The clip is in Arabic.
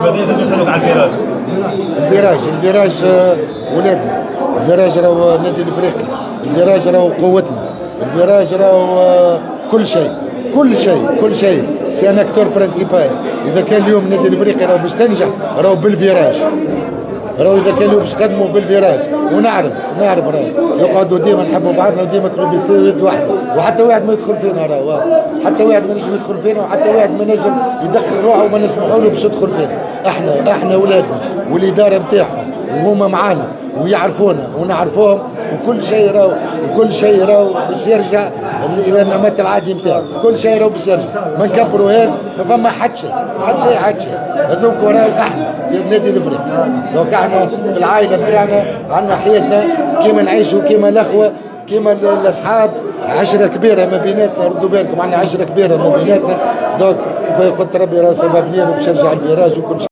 بديت نسألك على الفراج. الفراج ولادنا. الفراج راهو النادي الافريقي. الفراج راهو قوتنا. الفراج راهو كل شيء سي ان اكتور برانسيبال. اذا كان اليوم النادي الافريقي راهو باش تنجح راهو بالفراج. راهو اذا كان اليوم باش قدموا بالفراج ونعرف راهو يقعدوا ديما نحبوا بعضنا وديما كل بيصير يد واحده وحتى واحد ما يدخل فينا راهو حتى واحد ما نجم يدخل فينا وحتى واحد ما نجم يدخل روحه وما نسمحوا له باش يدخل فينا. احنا اولادنا والاداره نتاعهم وهما معانا ويعرفونا ونعرفوهم وكل شيء راهو باش يرجع الى النمط العادي نتاعو. كل شيء راهو باش يرجع ما نكبروهاش. ما فما حد شيء هذوك راهو احنا في النادي الافريقي. دونك احنا في العائله نتاعنا عندنا حياتنا كيما نعيشوا كيما الاخوه كيما الاصحاب. عشره كبيره ما بيناتنا. ردوا بالكم عندنا عشره كبيره ما بيناتنا. دونك خويا قلت ربي راه سبب باش يرجع الفراج وكل شيء.